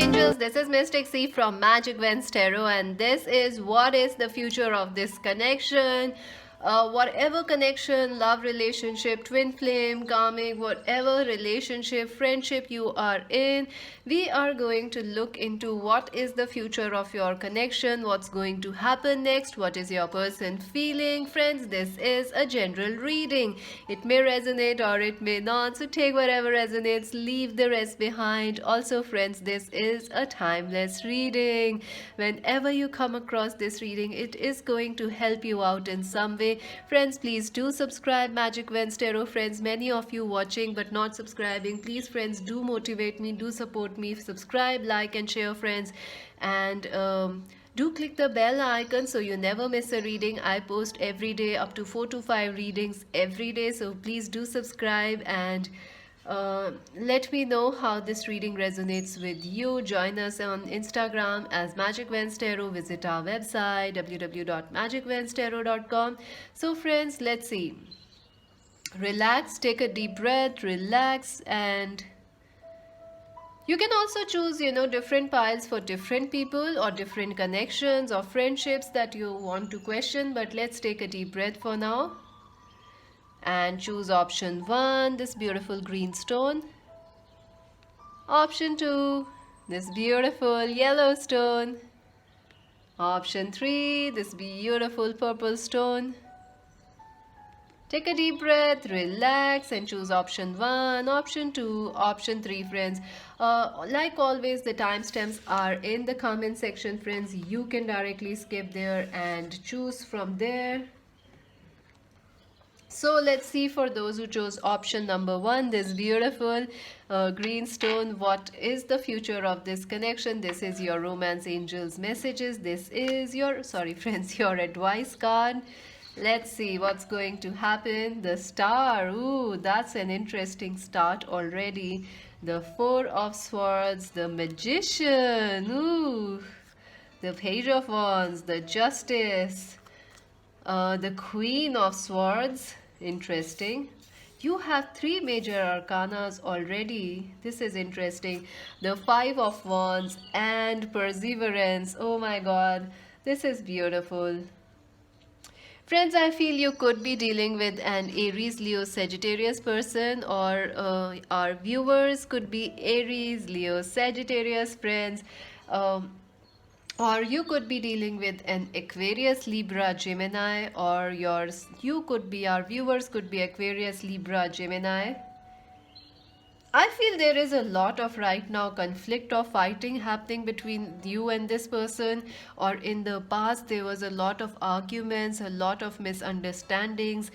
angels, this is Mystic C from Magic Vents Tarot, and this is what is the future of this connection. Whatever connection, love relationship, twin flame, karmic, whatever relationship, friendship you are in, we are going to look into what is the future of your connection, what's going to happen next, what is your person feeling. Friends, this is a general reading. It may resonate or it may not, so take whatever resonates, leave the rest behind. Also, friends, this is a timeless reading. Whenever you come across this reading, it is going to help you out in some way. Friends, please do subscribe. Magic Vents Tarot friends, many of you watching but not subscribing, please friends, do motivate me, do support me. Subscribe, like and share, friends, and do click the bell icon so you never miss a reading. I post every day up to 4 to 5 readings every day, so please do subscribe and let me know how this reading resonates with you. Join us on Instagram as Magic Vents Tarot. Visit our website www.magicventstarot.com. So friends, let's see. Relax, take a deep breath, relax, and you can also choose, different piles for different people or different connections or friendships that you want to question. But let's take a deep breath for now and choose option 1, this beautiful green stone. Option 2, this beautiful yellow stone. Option 3, this beautiful purple stone. Take a deep breath, relax, and choose option 1, option 2, option 3, friends. Like always, the timestamps are in the comment section, friends. You can directly skip there and choose from there. So let's see, for those who chose option number 1, this beautiful green stone, what is the future of this connection? This is your romance angels messages. This is your, sorry friends, your advice card. Let's see what's going to happen. The star, ooh, that's an interesting start already. The 4 of swords, the magician, ooh, the page of wands, the justice, the queen of swords, interesting. You have 3 major arcanas already. This is interesting. The 5 of wands and perseverance. Oh my god, this is beautiful. Friends, I feel you could be dealing with an Aries, Leo, Sagittarius person, or our viewers could be Aries, Leo, Sagittarius, friends. Or you could be dealing with an Aquarius, Libra, Gemini, or our viewers could be Aquarius, Libra, Gemini. I feel there is a lot of right now conflict or fighting happening between you and this person, or in the past there was a lot of arguments, a lot of misunderstandings.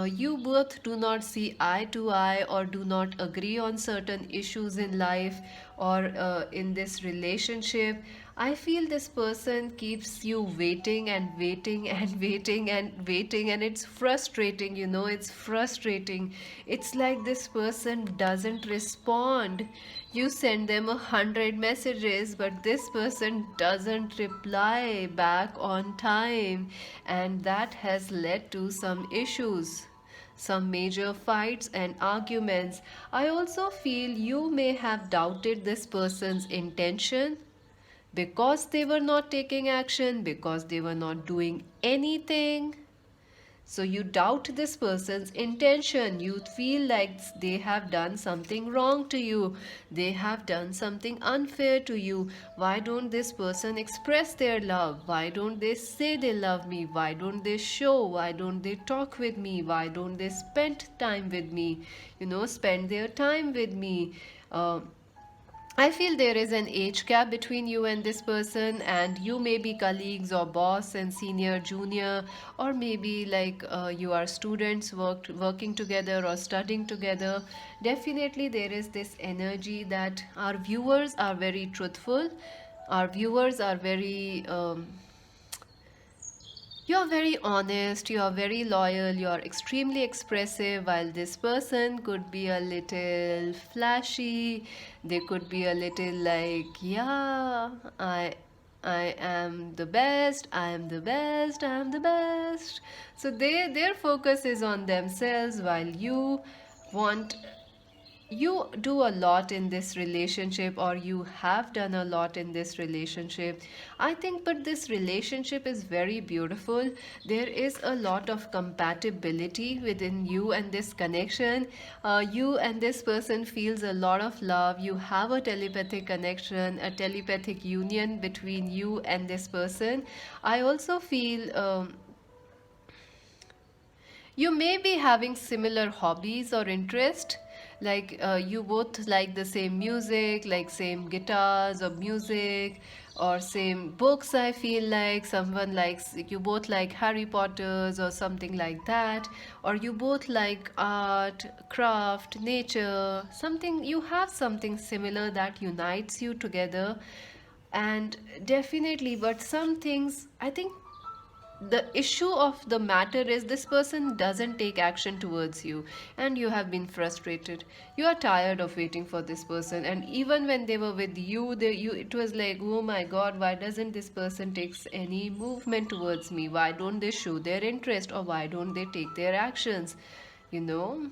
You both do not see eye to eye or do not agree on certain issues in life or in this relationship. I feel this person keeps you waiting and waiting and waiting and waiting, and it's frustrating, it's frustrating. It's like this person doesn't respond. You send them 100 messages, but this person doesn't reply back on time, and that has led to some issues, some major fights and arguments. I also feel you may have doubted this person's intention because they were not taking action, because they were not doing anything. So you doubt this person's intention. You feel like they have done something wrong to you. They have done something unfair to you. Why don't this person express their love? Why don't they say they love me? Why don't they show? Why don't they talk with me? Why don't they spend time with me? Spend their time with me. I feel there is an age gap between you and this person, and you may be colleagues or boss and senior, junior, or maybe like you are students working together or studying together. Definitely there is this energy that our viewers are very truthful. Our viewers are very you're very honest, you're very loyal, you're extremely expressive, while this person could be a little flashy. They could be a little like, yeah, I am the best, I am the best, I am the best. So their focus is on themselves, while you want you do a lot in this relationship, or you have done a lot in this relationship, I think. But this relationship is very beautiful. There is a lot of compatibility within you and this connection. You and this person feels a lot of love. You have a telepathic connection, a telepathic union between you and this person. I also feel you may be having similar hobbies or interest, like you both like the same music, like same guitars or music, or same books. I feel like someone likes, you both like Harry Potters or something like that, or you both like art, craft, nature, something. You have something similar that unites you together. And definitely, but some things, I think the issue of the matter is this person doesn't take action towards you, and you have been frustrated. You are tired of waiting for this person, and even when they were with you, it was like, oh my god, why doesn't this person takes any movement towards me? Why don't they show their interest, or why don't they take their actions, you know?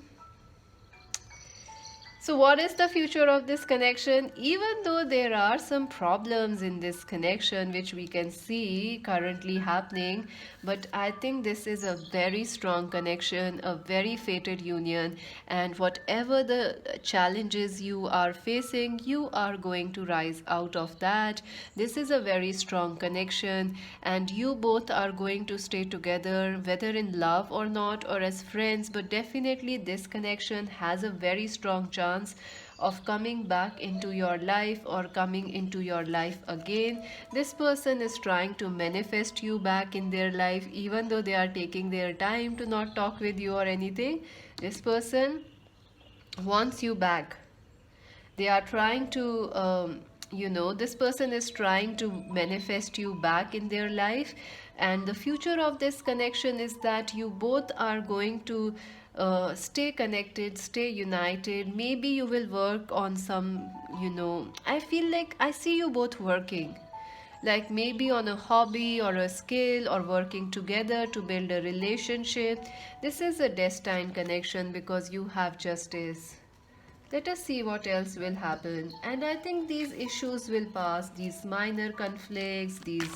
So, what is the future of this connection? Even though there are some problems in this connection, which we can see currently happening, but I think this is a very strong connection, a very fated union, and whatever the challenges you are facing, you are going to rise out of that. This is a very strong connection, and you both are going to stay together, whether in love or not, or as friends, but definitely this connection has a very strong chance of coming back into your life, or coming into your life again. This person is trying to manifest you back in their life, even though they are taking their time to not talk with you or anything. This person wants you back. They are trying to this person is trying to manifest you back in their life. And the future of this connection is that you both are going to stay connected, stay united. Maybe you will work on some, I feel like I see you both working, like maybe on a hobby or a skill, or working together to build a relationship. This is a destined connection because you have justice. Let us see what else will happen. And I think these issues will pass, these minor conflicts, these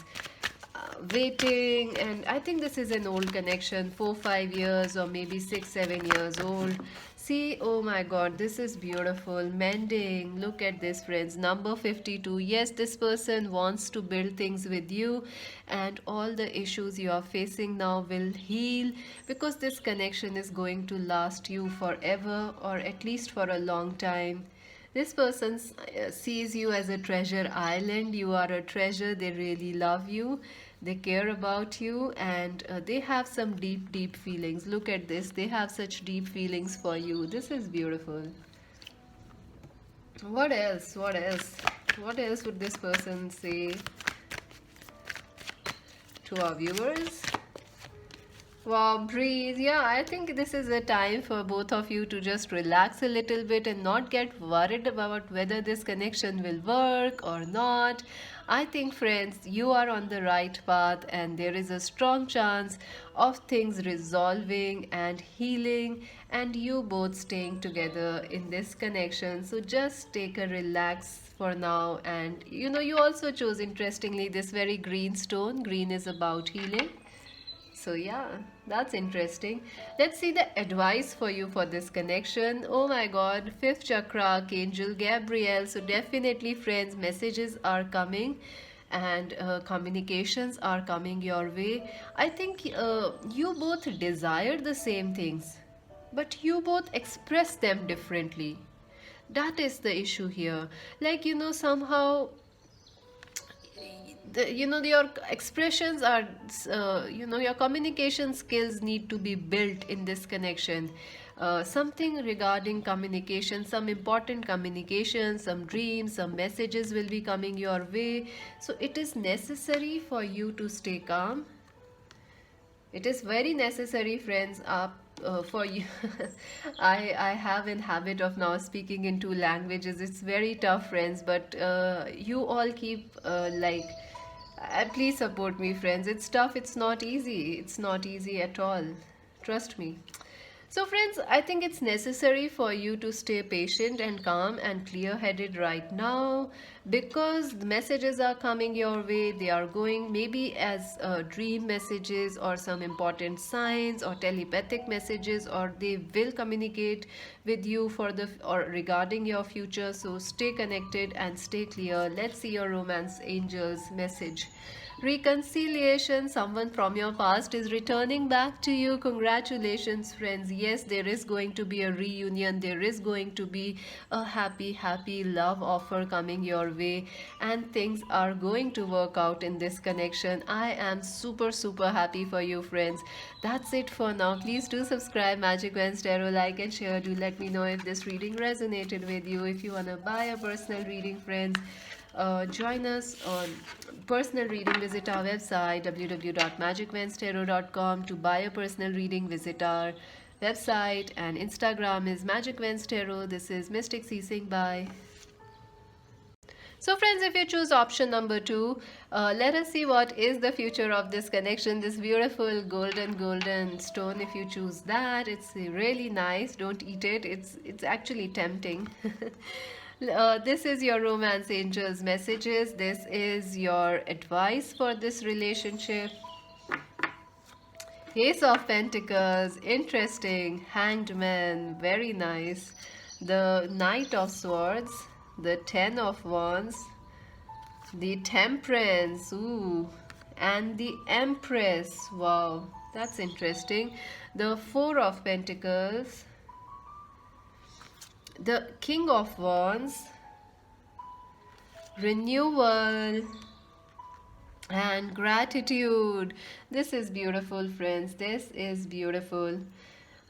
waiting. And I think this is an old connection, 4 5 years, or maybe 6 7 years old. See, oh my god, this is beautiful. Mending. Look at this, friends. Number 52. Yes, this person wants to build things with you, and all the issues you are facing now will heal, because this connection is going to last you forever, or at least for a long time. This person sees you as a treasure island. You are a treasure. They really love you. They care about you, and they have some deep, deep feelings. Look at this. They have such deep feelings for you. This is beautiful. What else? What else? What else would this person say to our viewers? Wow, breathe. Yeah, I think this is a time for both of you to just relax a little bit and not get worried about whether this connection will work or not. I think, friends, you are on the right path, and there is a strong chance of things resolving and healing, and you both staying together in this connection. So just take a relax for now. And you also chose, interestingly, this very green stone. Green is about healing. So yeah, that's interesting. Let's see the advice for you for this connection. Oh my god, fifth chakra, Archangel Gabriel. So definitely, friends, messages are coming, and communications are coming your way. I think you both desire the same things, but you both express them differently. That is the issue here. Like, somehow your expressions are your communication skills need to be built in this connection. Something regarding communication, some important communication, some dreams, some messages will be coming your way. So it is necessary for you to stay calm. It is very necessary, friends, for you. I have a habit of now speaking in two languages. It's very tough, friends, but you all keep please support me, friends. It's tough. It's not easy. It's not easy at all. Trust me. So, friends, I think it's necessary for you to stay patient and calm and clear headed right now, because the messages are coming your way. They are going maybe as dream messages or some important signs or telepathic messages, or they will communicate with you for the or regarding your future. So, stay connected and stay clear. Let's see your romance angels message. Reconciliation, someone from your past is returning back to you. Congratulations, friends. Yes, there is going to be a reunion. There is going to be a happy, happy love offer coming your way, and things are going to work out in this connection. I am super, super happy for you, friends. That's it for now. Please do subscribe Magic Wednesday Tarot, like and share. Do let me know if this reading resonated with you. If you want to buy a personal reading, friends, join us on personal reading. Visit our website www.magicwenstarot.com. To buy a personal reading, visit our website, and Instagram is Magic Wednesday Tarot. This is Mystic C. Singh. Bye. So, friends, if you choose option number 2, let us see what is the future of this connection. This beautiful golden stone. If you choose that, it's really nice. Don't eat it. It's actually tempting. This is your romance angels messages. This is your advice for this relationship. Ace of Pentacles, interesting. Hanged Man, very nice. The Knight of Swords, the Ten of Wands, the Temperance, ooh, and the Empress. Wow, that's interesting. The Four of Pentacles, the King of Wands, Renewal, and Gratitude. This is beautiful, friends. This is beautiful.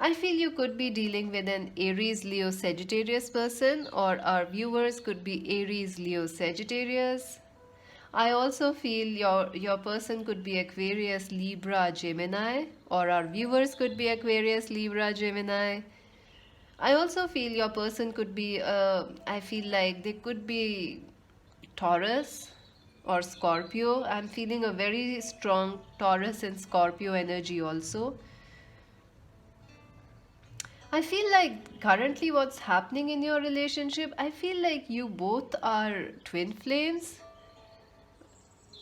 I feel you could be dealing with an Aries, Leo, Sagittarius person, or our viewers could be Aries, Leo, Sagittarius. I also feel your person could be Aquarius, Libra, Gemini, or our viewers could be Aquarius, Libra, Gemini. I also feel your person could be, I feel like they could be Taurus or Scorpio. I'm feeling a very strong Taurus and Scorpio energy also. I feel like currently what's happening in your relationship, I feel like you both are twin flames.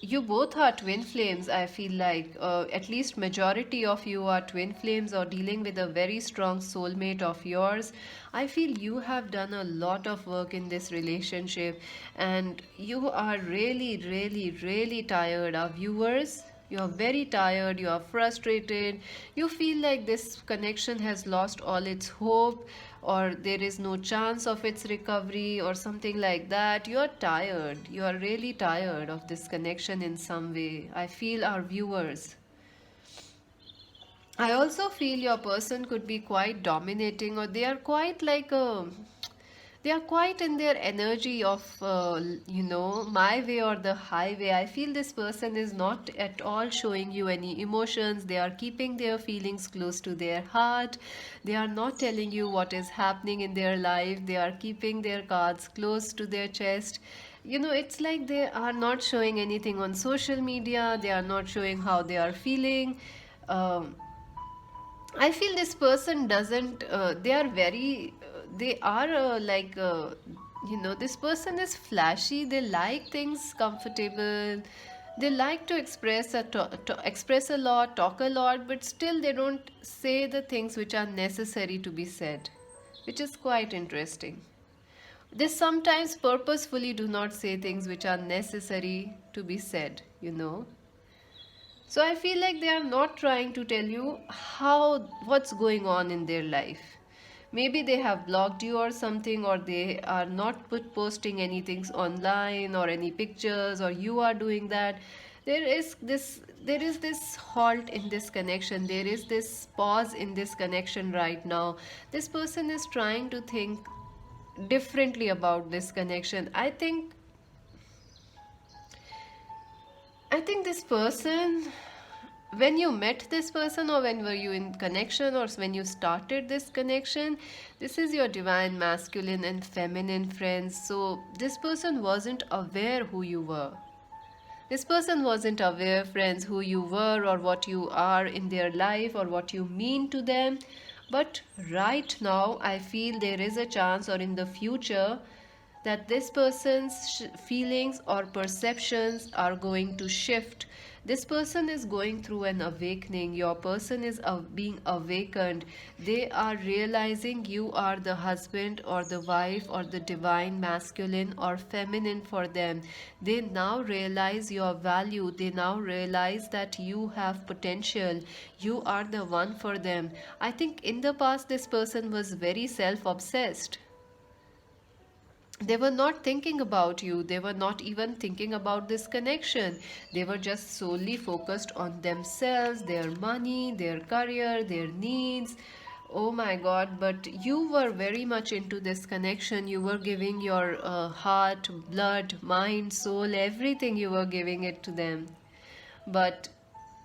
You both are twin flames. I feel like at least majority of you are twin flames or dealing with a very strong soulmate of yours. I feel you have done a lot of work in this relationship, and you are really tired. Our viewers, you are very tired, you are frustrated, you feel like this connection has lost all its hope, or there is no chance of its recovery, or something like that. You are tired, you are really tired of this connection in some way. I feel our viewers. I also feel your person could be quite dominating, or they are quite like a, they are quite in their energy of my way or the highway. I feel this person is not at all showing you any emotions. They are keeping their feelings close to their heart. They are not telling you what is happening in their life. They are keeping their cards close to their chest. It's like they are not showing anything on social media. They are not showing how they are feeling. I feel this person doesn't, they are very, they are this person is flashy. They like things comfortable. They like to express a lot, talk a lot, but still they don't say the things which are necessary to be said, which is quite interesting. They sometimes purposefully do not say things which are necessary to be said. So I feel like they are not trying to tell you what's going on in their life. Maybe they have blocked you or something, or they are not posting anything online or any pictures, or you are doing that. There is this halt in this connection. There is this pause in this connection right now. This person is trying to think differently about this connection. I think this person, when you met this person, or when were you in connection, or when you started this connection, this is your divine masculine and feminine friends. So this person wasn't aware who you were. This person wasn't aware, friends, who you were or what you are in their life or what you mean to them. But right now, I feel there is a chance, or in the future, that this person's feelings or perceptions are going to shift. This person is going through an awakening. Your person is being awakened. They are realizing you are the husband or the wife or the divine masculine or feminine for them. They now realize your value. They now realize that you have potential. You are the one for them. I think in the past, this person was very self obsessed. They were not thinking about you. They were not even thinking about this connection. They were just solely focused on themselves, their money, their career, their needs. Oh my god, but you were very much into this connection. You were giving your heart, blood, mind, soul, everything, you were giving it to them. But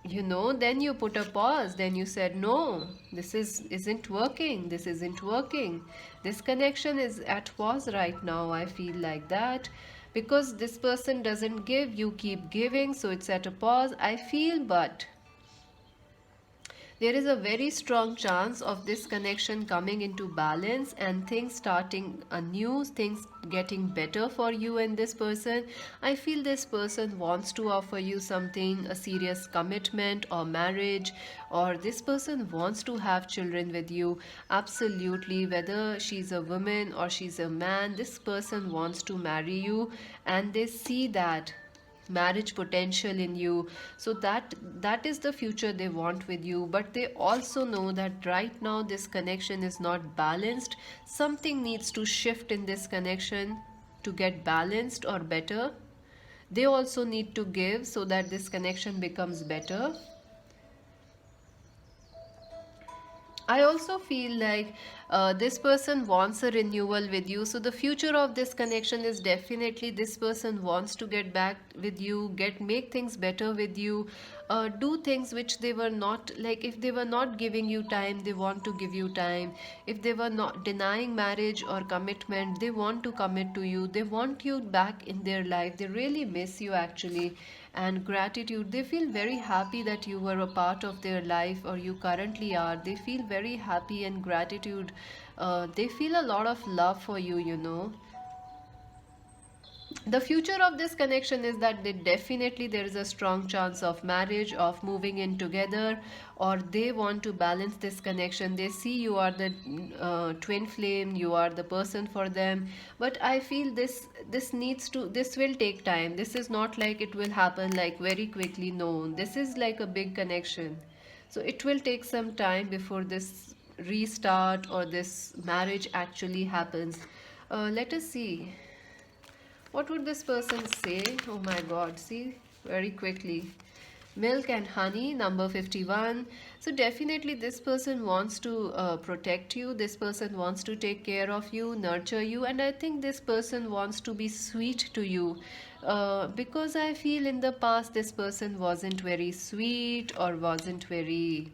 then you put a pause. Then you said, no, isn't working. This isn't working. This connection is at pause right now. I feel like that because this person doesn't give, you keep giving, so it's at a pause, I feel. But there is a very strong chance of this connection coming into balance and things starting anew, things getting better for you and this person. I feel this person wants to offer you something, a serious commitment or marriage, or this person wants to have children with you. Absolutely, whether she's a woman or she's a man, this person wants to marry you, and they see that marriage potential in you, so that is the future they want with you. But they also know that right now this connection is not balanced. Something needs to shift in this connection to get balanced or better. They also need to give so that this connection becomes better. I also feel like this person wants a renewal with you. So the future of this connection is definitely this person wants to get back with you, make things better with you, do things which they were not, like if they were not giving you time, they want to give you time. If they were not denying marriage or commitment, they want to commit to you. They want you back in their life. They really miss you actually. And gratitude, they feel very happy that you were a part of their life, or you currently are. They feel very happy and gratitude. They feel a lot of love for you. The future of this connection is that there is a strong chance of marriage, of moving in together, or they want to balance this connection. They see you are the twin flame, you are the person for them. But I feel this will take time. This is not like it will happen like very quickly. No, this is like a big connection, so it will take some time before this restart or this marriage actually happens. Let us see. What would this person say? Oh my god, see, very quickly. Milk and honey, number 51. So, definitely, this person wants to protect you. This person wants to take care of you, nurture you, and I think this person wants to be sweet to you. Because I feel in the past this person wasn't very sweet or wasn't very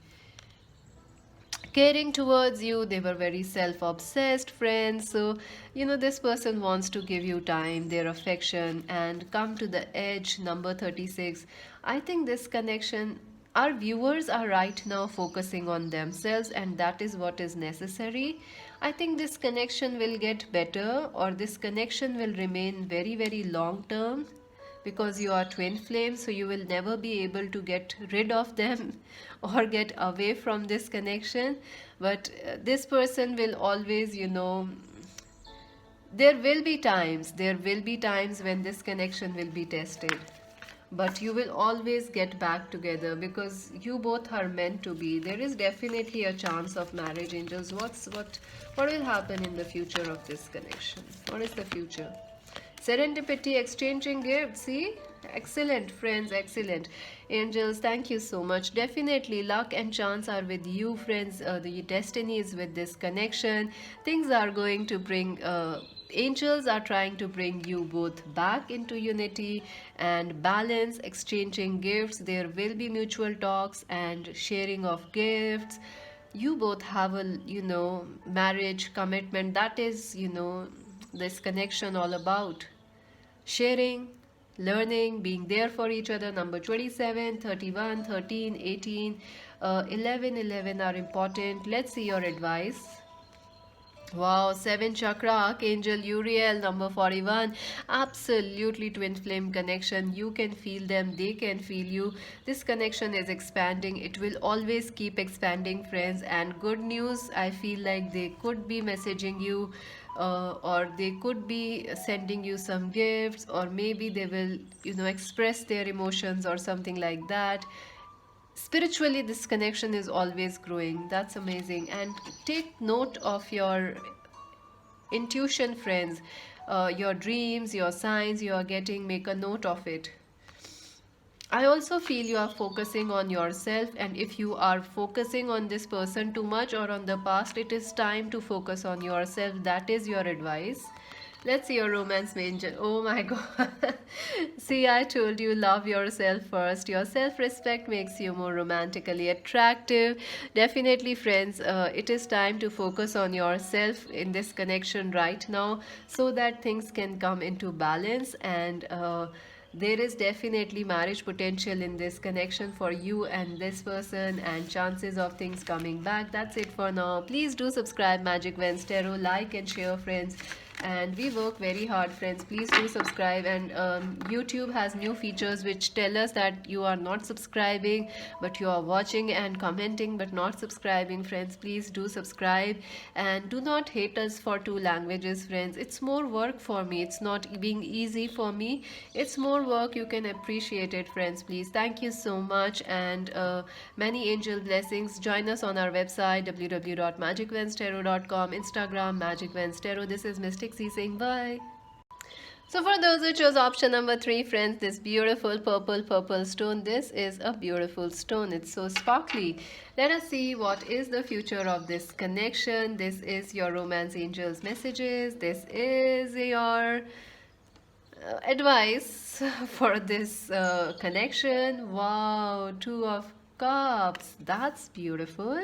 caring towards you. They were very self-obsessed friends. So this person wants to give you time, their affection, and come to the edge, number 36. I think this connection, our viewers are right now focusing on themselves, and that is what is necessary. I think this connection will get better, or this connection will remain very, very long term, because you are twin flames, so you will never be able to get rid of them or get away from this connection. But this person will always, there will be times when this connection will be tested, but you will always get back together because you both are meant to be. There is definitely a chance of marriage, angels. What will happen in the future of this connection? What is the future? Serendipity, exchanging gifts. See, excellent friends, excellent. Angels, thank you so much. Definitely luck and chance are with you, friends. The destiny is with this connection. Things are going to bring angels are trying to bring you both back into unity and balance, exchanging gifts. There will be mutual talks and sharing of gifts. You both have a marriage commitment. That is this connection all about sharing, learning, being there for each other. Number 27, 31, 13, 18, 11, 11 are important. Let's see your advice. Wow, 7 chakra, Archangel Uriel, number 41. Absolutely twin flame connection. You can feel them, they can feel you. This connection is expanding. It will always keep expanding, friends. And good news, I feel like they could be messaging you. Or they could be sending you some gifts, or maybe they will, express their emotions or something like that. Spiritually, this connection is always growing. That's amazing. And take note of your intuition, friends. Your dreams, your signs you are getting, make a note of it. I also feel you are focusing on yourself, and if you are focusing on this person too much or on the past, it is time to focus on yourself. That is your advice. Let's see your romance angel. Oh my god. See, I told you, love yourself first. Your self respect makes you more romantically attractive. Definitely, friends, it is time to focus on yourself in this connection right now so that things can come into balance. And there is definitely marriage potential in this connection for you and this person, and chances of things coming back. That's it for now. Please do subscribe Magic Vans Tarot, like and share, friends. And we work very hard, friends. Please do subscribe. And YouTube has new features which tell us that you are not subscribing but you are watching and commenting but not subscribing. Friends, please do subscribe, and do not hate us for 2 languages, friends. It's more work for me. It's not being easy for me. It's more work. You can appreciate it, friends. Please, thank you so much. And many angel blessings. Join us on our website www.magicvenstarot.com, Instagram Magic Vans Tarot. This is Mystic C saying bye. So for those who chose option number 3, friends, this beautiful purple stone, this is a beautiful stone. It's so sparkly. Let us see what is the future of this connection. This is your romance angels messages. This is your advice for this connection. Wow, 2 of Cups. That's beautiful.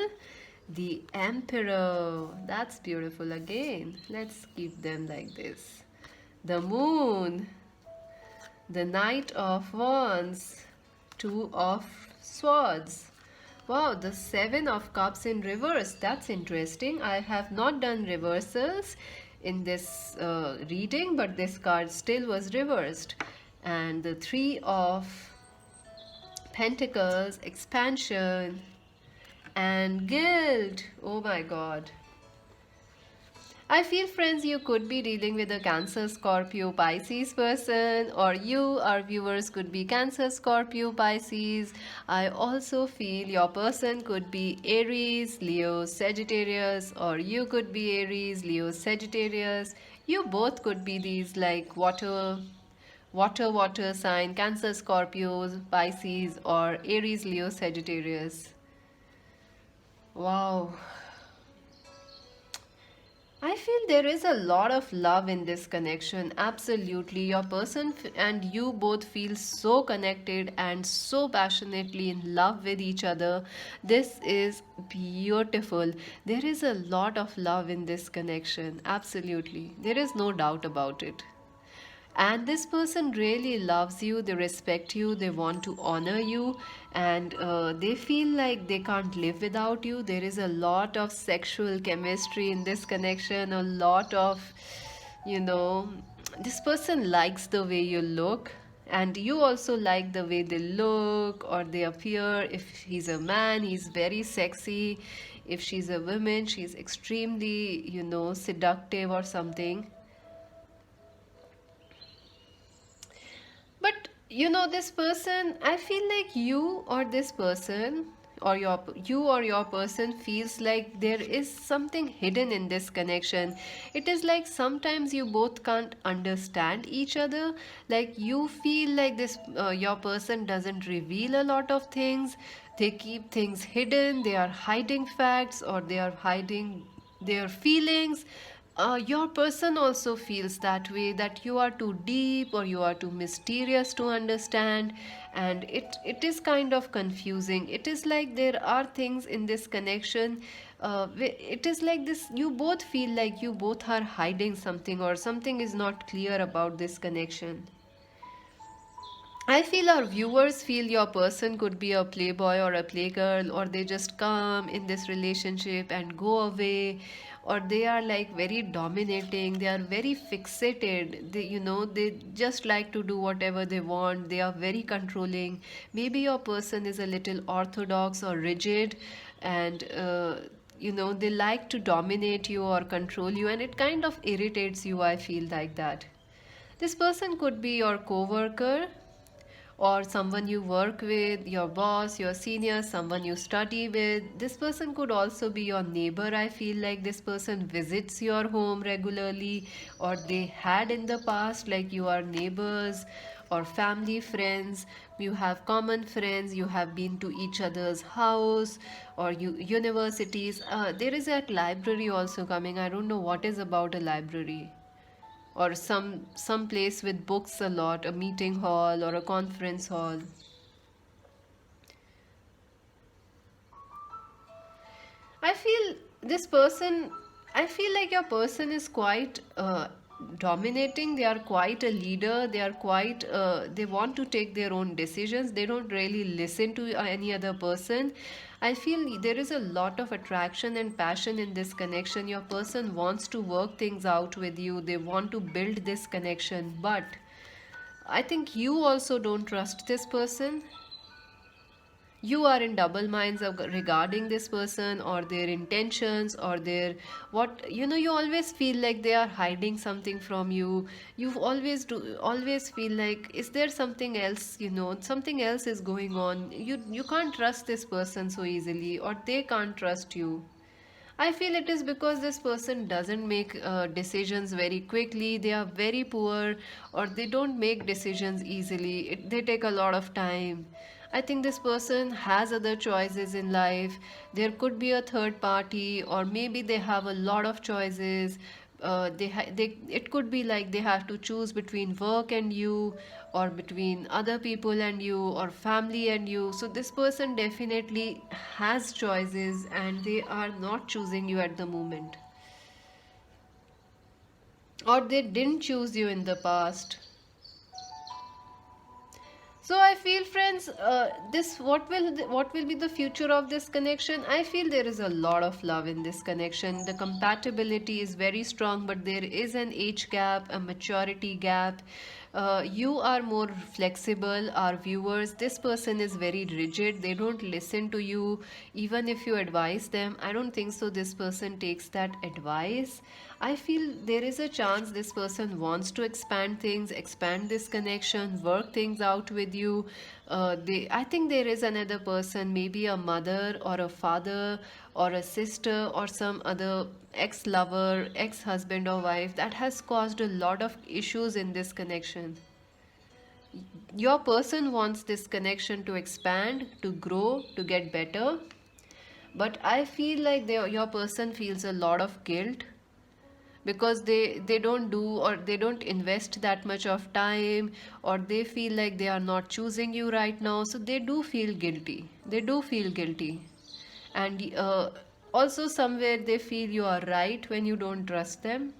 The Emperor. That's beautiful again. Let's keep them like this. The Moon. The Knight of Wands. 2 of Swords. Wow, the 7 of Cups in reverse. That's interesting. I have not done reversals in this reading, but this card still was reversed. And the 3 of Pentacles, expansion, and guilt. Oh my god. I feel, friends, you could be dealing with a Cancer, Scorpio, Pisces person, or you, our viewers, could be Cancer, Scorpio, Pisces. I also feel your person could be Aries, Leo, Sagittarius, or you could be Aries, Leo, Sagittarius. You both could be these like water sign, Cancer, Scorpio, Pisces, or Aries, Leo, Sagittarius. Wow. I feel there is a lot of love in this connection. Absolutely. Your person and you both feel so connected and so passionately in love with each other. This is beautiful. There is a lot of love in this connection. Absolutely. There is no doubt about it. And this person really loves you, they respect you, they want to honor you, and they feel like they can't live without you. There is a lot of sexual chemistry in this connection, a lot of, you know, this person likes the way you look, and you also like the way they look or they appear. If he's a man, he's very sexy. If she's a woman, she's extremely, seductive or something. But this person, I feel like you or this person or your person feels like there is something hidden in this connection. It is like sometimes you both can't understand each other. Like you feel like this your person doesn't reveal a lot of things. They keep things hidden. They are hiding facts, or they are hiding their feelings. Your person also feels that way, that you are too deep or you are too mysterious to understand, and it is kind of confusing. It is like there are things in this connection. It is like this, you both feel like you both are hiding something, or something is not clear about this connection. I feel our viewers feel your person could be a playboy or a playgirl, or they just come in this relationship and go away, or they are like very dominating, they are very fixated, they just like to do whatever they want, they are very controlling. Maybe your person is a little orthodox or rigid, and they like to dominate you or control you, and it kind of irritates you. I feel like that. This person could be your coworker, or someone you work with, your boss, your senior, someone you study with. This person could also be your neighbor. I feel like this person visits your home regularly, or they had in the past, like you are neighbors or family friends. You have common friends, you have been to each other's house, or universities. There is a library also coming. I don't know what is about a library, or some place with books a lot, a meeting hall or a conference hall. I feel this person I feel like your person is quite dominating. They are quite a leader. They are quite they want to take their own decisions. They don't really listen to any other person. I feel there is a lot of attraction and passion in this connection. Your person wants to work things out with you. They want to build this connection, but I think you also don't trust this person. You are in double minds regarding this person, or their intentions, or their what you always feel like they are hiding something from you. You always feel like, is there something else? Something else is going on. You can't trust this person so easily, or they can't trust you. I feel it is because this person doesn't make decisions very quickly. They are very poor, or they don't make decisions easily. They take a lot of time. I think this person has other choices in life. There could be a third party, or maybe they have a lot of choices. It could be like they have to choose between work and you, or between other people and you, or family and you. So this person definitely has choices, and they are not choosing you at the moment, or they didn't choose you in the past. So I feel, friends, this what will be the future of this connection? I feel there is a lot of love in this connection. The compatibility is very strong, but there is an age gap, a maturity gap. You are more flexible. Our viewers, this person is very rigid. They don't listen to you, even if you advise them. I don't think so. This person takes that advice. I feel there is a chance this person wants to expand things, expand this connection, work things out with you. I think there is another person, maybe a mother or a father or a sister or some other ex-lover, ex-husband or wife, that has caused a lot of issues in this connection. Your person wants this connection to expand, to grow, to get better. But I feel like your person feels a lot of guilt, because they don't do, or they don't invest that much of time, or they feel like they are not choosing you right now, so they do feel guilty. And also somewhere they feel you are right when you don't trust them.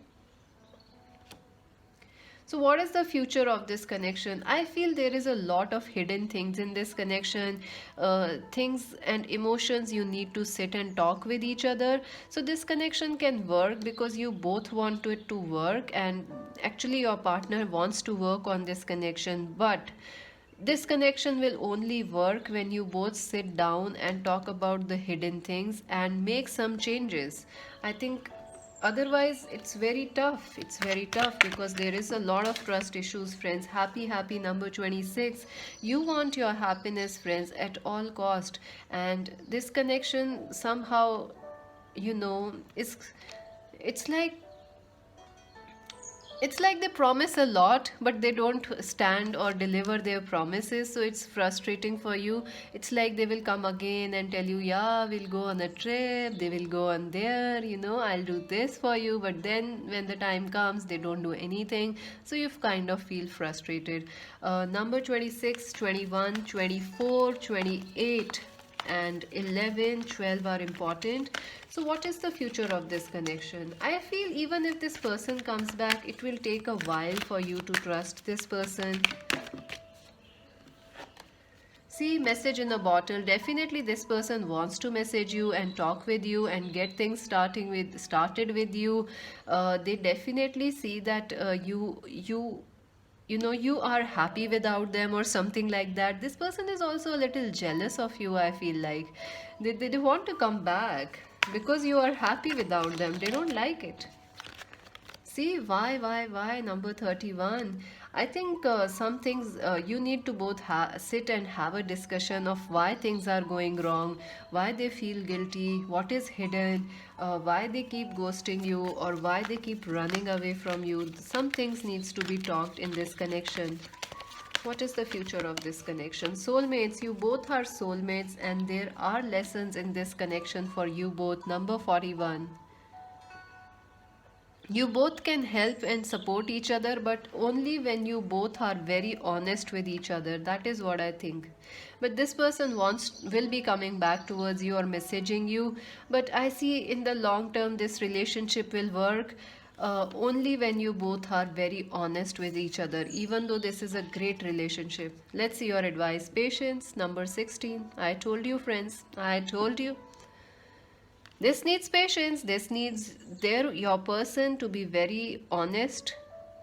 So, what is the future of this connection? I feel there is a lot of hidden things in this connection, things and emotions you need to sit and talk with each other. So, this connection can work because you both want it to work, and actually, your partner wants to work on this connection. But this connection will only work when you both sit down and talk about the hidden things and make some changes. I think otherwise it's very tough, because there is a lot of trust issues, friends. Happy number 26. You want your happiness, friends, at all cost, and this connection somehow, you know it's it's like it's like they promise a lot, but they don't stand or deliver their promises. So it's frustrating for you. It's like they will come again and tell you, yeah, we'll go on a trip, they will go on there, I'll do this for you. But then when the time comes, they don't do anything. So you kind of feel frustrated. Number 26, 21, 24, 28 and 11, 12 are important. So what is the future of this connection? I feel even if this person comes back, it will take a while for you to trust this person. See, message in a bottle. Definitely, this person wants to message you and talk with you and get things started with you. They definitely see that you are happy without them or something like that. This person is also a little jealous of you. I feel like they want to come back because you are happy without them. They don't like it. See, why? Number 31. I think some things you need to both sit and have a discussion of why things are going wrong, why they feel guilty, what is hidden, why they keep ghosting you, or why they keep running away from you. Some things needs to be talked in this connection. What is the future of this connection? Soulmates, you both are soulmates, and there are lessons in this connection for you both. Number 41. You both can help and support each other, but only when you both are very honest with each other. That is what I think. But this person will be coming back towards you or messaging you. But I see in the long term this relationship will work only when you both are very honest with each other, even though this is a great relationship. Let's see your advice. Patience, number 16. I told you, friends. I told you. This needs patience. This needs your person to be very honest,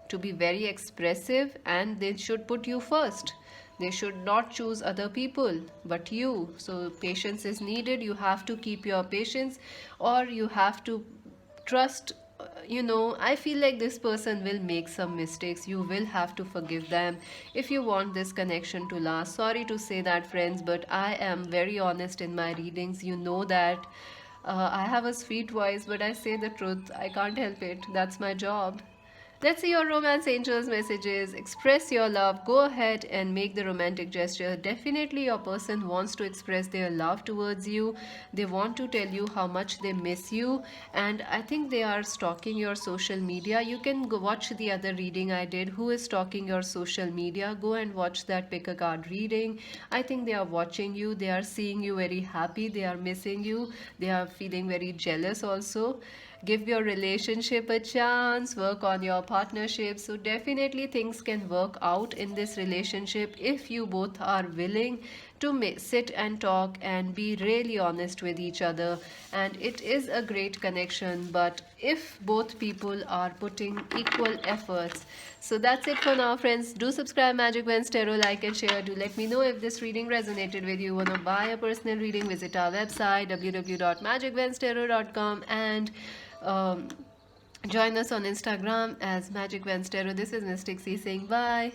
to be very expressive, and they should put you first. They should not choose other people but you. So patience is needed. You have to keep your patience, or you have to trust. I feel like this person will make some mistakes. You will have to forgive them if you want this connection to last. Sorry to say that, friends, but I am very honest in my readings. You know that. I have a sweet voice, but I say the truth. I can't help it. That's my job. Let's see your romance angels messages. Express your love. Go ahead and make the romantic gesture. Definitely, your person wants to express their love towards you. They want to tell you how much they miss you. And I think they are stalking your social media. You can go watch the other reading I did. Who is stalking your social media? Go and watch that pick a card reading. I think they are watching you. They are seeing you very happy. They are missing you. They are feeling very jealous also. Give your relationship a chance, work on your partnership. So definitely things can work out in this relationship if you both are willing to sit and talk and be really honest with each other. And it is a great connection, but if both people are putting equal efforts. So that's it for now, friends. Do subscribe Magic Vans Tarot, like and share. Do let me know if this reading resonated with you. Want to buy a personal reading? Visit our website www.magicvanstarot.com and join us on Instagram as Magic Vans Tarot. This is Mystic C saying bye.